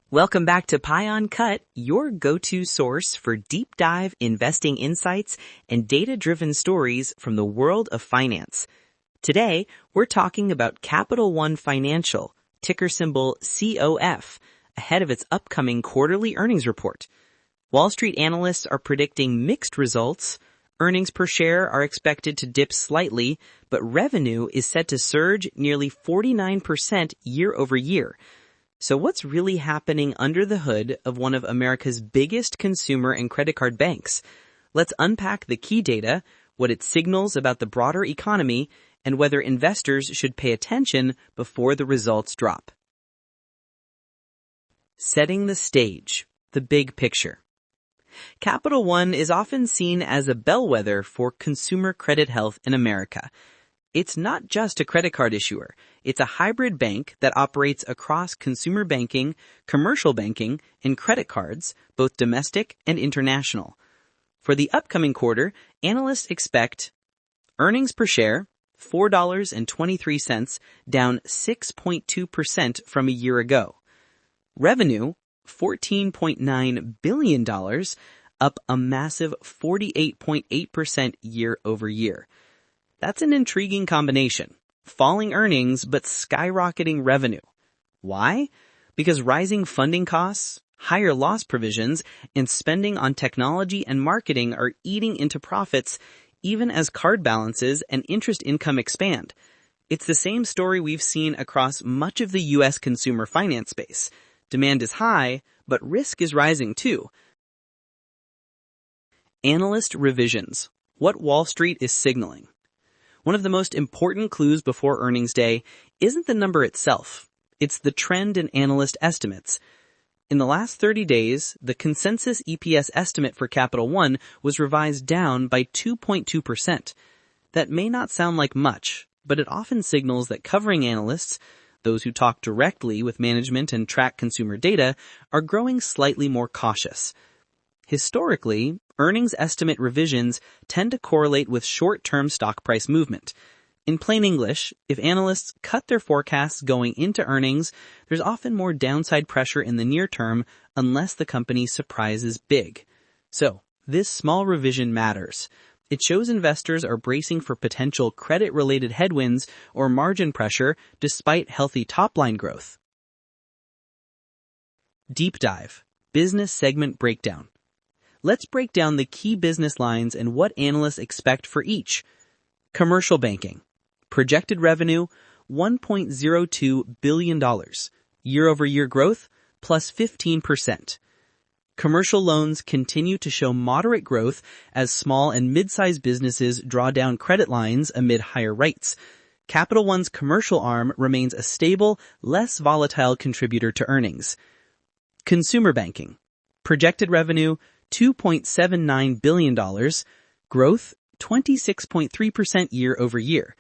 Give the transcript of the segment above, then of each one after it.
Welcome back to PyUncut, your go-to source for deep dive investing insights and data-driven stories from the world of finance. Today, we're talking about Capital One Financial, ticker symbol COF, ahead of its upcoming quarterly earnings report. Wall Street analysts are predicting mixed results. Earnings per share are expected to dip slightly, but revenue is set to surge nearly 49% year over year. So what's really happening under the hood of one of America's biggest consumer and credit card banks? Let's unpack the key data, what it signals about the broader economy, and whether investors should pay attention before the results drop. Setting the stage, the big picture. Capital One is often seen as a bellwether for consumer credit health in America. It's not just a credit card issuer. It's a hybrid bank that operates across consumer banking, commercial banking, and credit cards, both domestic and international. For the upcoming quarter, analysts expect earnings per share, $4.23, down 6.2% from a year ago. Revenue, $14.9 billion, up a massive 48.8% year over year. That's an intriguing combination. Falling earnings, but skyrocketing revenue. Why? Because rising funding costs, higher loss provisions, and spending on technology and marketing are eating into profits even as card balances and interest income expand. It's the same story we've seen across much of the U.S. consumer finance space. Demand is high, but risk is rising too. Analyst Revisions. What Wall Street is signaling. One of the most important clues before earnings day isn't the number itself. It's the trend in analyst estimates. In the last 30 days, the consensus EPS estimate for Capital One was revised down by 2.2%. That may not sound like much, but it often signals that covering analysts, those who talk directly with management and track consumer data, are growing slightly more cautious. Historically, earnings estimate revisions tend to correlate with short-term stock price movement. In plain English, if analysts cut their forecasts going into earnings, there's often more downside pressure in the near term unless the company surprises big. So, this small revision matters. It shows investors are bracing for potential credit-related headwinds or margin pressure despite healthy top-line growth. Deep dive. Business segment breakdown. Let's break down the key business lines and what analysts expect for each. Commercial banking. Projected revenue, $1.02 billion. Year-over-year growth, plus 15%. Commercial loans continue to show moderate growth as small and mid-sized businesses draw down credit lines amid higher rates. Capital One's commercial arm remains a stable, less volatile contributor to earnings. Consumer banking. Projected revenue, $2.79 billion. Growth, 26.3% year over year.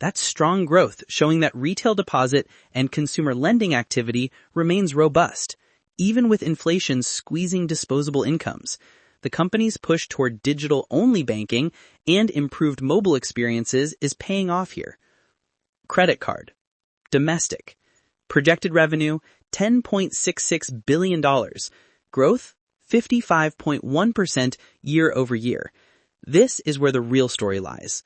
That's strong growth, showing that retail deposit and consumer lending activity remains robust, even with inflation squeezing disposable incomes. The company's push toward digital-only banking and improved mobile experiences is paying off here. Credit card. Domestic. Projected revenue, $10.66 billion. Growth, 55.1% year over year. This is where the real story lies.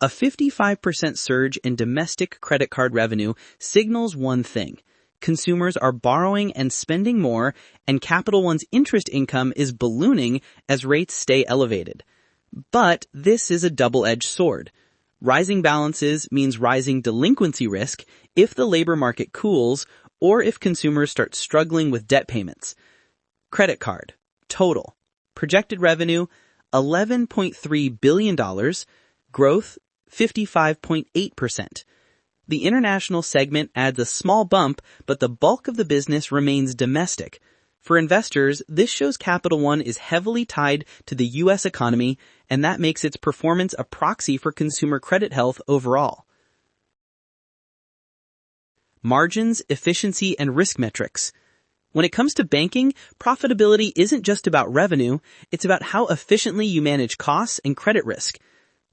A 55% surge in domestic credit card revenue signals one thing. Consumers are borrowing and spending more, and Capital One's interest income is ballooning as rates stay elevated. But this is a double-edged sword. Rising balances means rising delinquency risk if the labor market cools or if consumers start struggling with debt payments. Credit card. Total. Projected revenue, $11.3 billion. Growth, 55.8%. The international segment adds a small bump, but the bulk of the business remains domestic. For investors, this shows Capital One is heavily tied to the U.S. economy, and that makes its performance a proxy for consumer credit health overall. Margins, efficiency, and risk metrics. When it comes to banking, profitability isn't just about revenue, it's about how efficiently you manage costs and credit risk.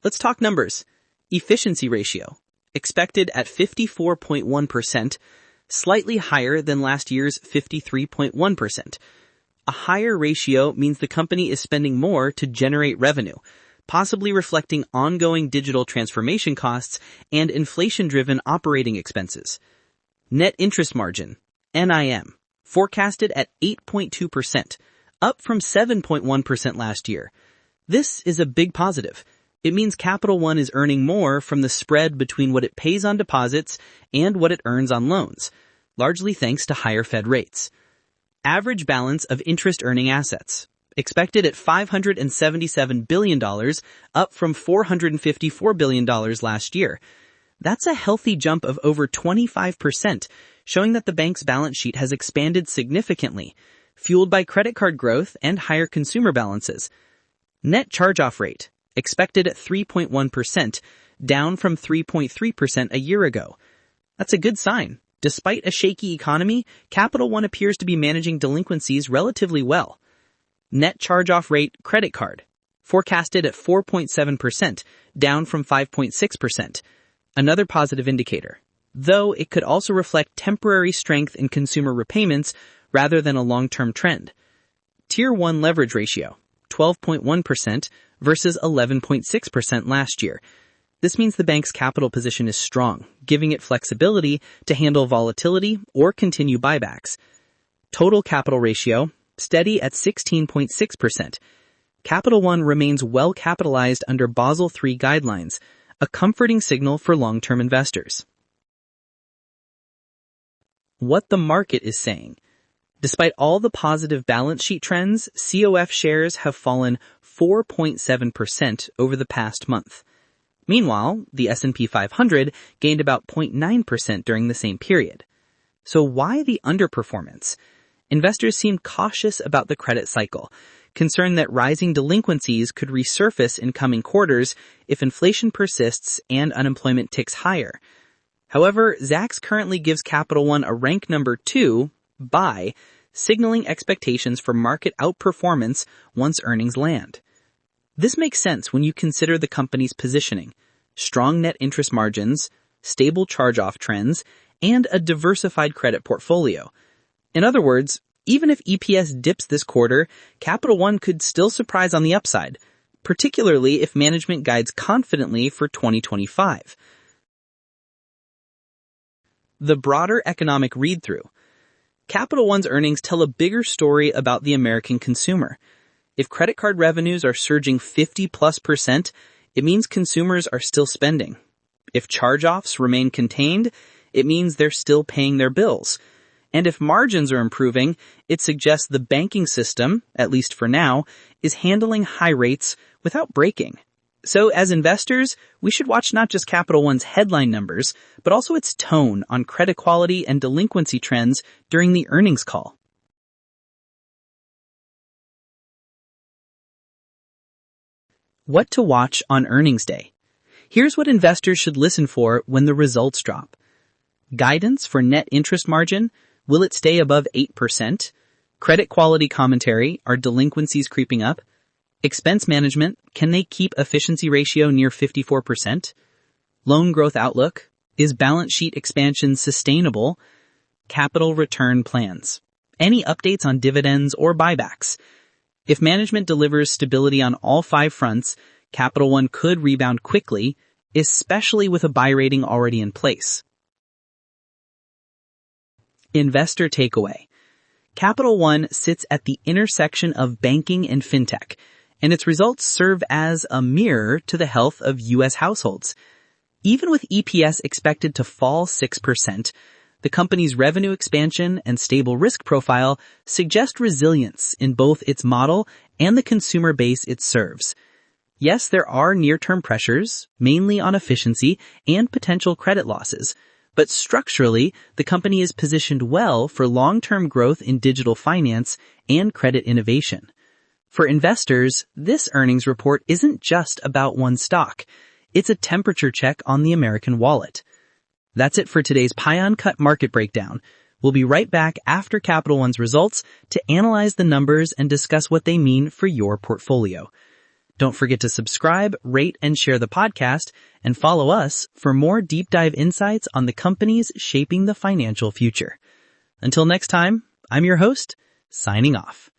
Let's talk numbers. Efficiency ratio. Expected at 54.1%. slightly higher than last year's 53.1%. A higher ratio means the company is spending more to generate revenue, possibly reflecting ongoing digital transformation costs and inflation-driven operating expenses. Net interest margin, NIM, forecasted at 8.2%, up from 7.1% last year. This is a big positive. It means Capital One is earning more from the spread between what it pays on deposits and what it earns on loans, largely thanks to higher Fed rates. Average balance of interest-earning assets, expected at $577 billion, up from $454 billion last year. That's a healthy jump of over 25%, showing that the bank's balance sheet has expanded significantly, fueled by credit card growth and higher consumer balances. Net charge-off rate, expected at 3.1%, down from 3.3% a year ago. That's a good sign. Despite a shaky economy, Capital One appears to be managing delinquencies relatively well. Net charge-off rate credit card, forecasted at 4.7%, down from 5.6%. Another positive indicator, though it could also reflect temporary strength in consumer repayments rather than a long-term trend. Tier 1 leverage ratio, 12.1% versus 11.6% last year. This means the bank's capital position is strong, giving it flexibility to handle volatility or continue buybacks. Total capital ratio, steady at 16.6%. Capital One remains well capitalized under Basel III guidelines, a comforting signal for long-term investors. What the market is saying. Despite all the positive balance sheet trends, COF shares have fallen 4.7% over the past month. Meanwhile, the S&P 500 gained about 0.9% during the same period. So why the underperformance? Investors seem cautious about the credit cycle, concerned that rising delinquencies could resurface in coming quarters if inflation persists and unemployment ticks higher. However, Zacks currently gives Capital One a rank number 2, buy, signaling expectations for market outperformance once earnings land. This makes sense when you consider the company's positioning, strong net interest margins, stable charge-off trends, and a diversified credit portfolio. In other words, even if EPS dips this quarter, Capital One could still surprise on the upside, particularly if management guides confidently for 2025. The broader economic read-through. Capital One's earnings tell a bigger story about the American consumer. If credit card revenues are surging 50+%, it means consumers are still spending. If charge-offs remain contained, it means they're still paying their bills. And if margins are improving, it suggests the banking system, at least for now, is handling high rates without breaking. So as investors, we should watch not just Capital One's headline numbers, but also its tone on credit quality and delinquency trends during the earnings call. What to watch on earnings day. Here's what investors should listen for when the results drop. Guidance for net interest margin. Will it stay above 8%? Credit quality commentary. Are delinquencies creeping up? Expense management. Can they keep efficiency ratio near 54%? Loan growth outlook. Is balance sheet expansion sustainable? Capital return plans. Any updates on dividends or buybacks? If management delivers stability on all 5 fronts, Capital One could rebound quickly, especially with a buy rating already in place. Investor takeaway. Capital One sits at the intersection of banking and fintech, and its results serve as a mirror to the health of U.S. households. Even with EPS expected to fall 6%, the company's revenue expansion and stable risk profile suggest resilience in both its model and the consumer base it serves. Yes, there are near-term pressures, mainly on efficiency and potential credit losses, but structurally, the company is positioned well for long-term growth in digital finance and credit innovation. For investors, this earnings report isn't just about one stock. It's a temperature check on the American wallet. That's it for today's PyUncut Market Breakdown. We'll be right back after Capital One's results to analyze the numbers and discuss what they mean for your portfolio. Don't forget to subscribe, rate, and share the podcast, and follow us for more deep dive insights on the companies shaping the financial future. Until next time, I'm your host, signing off.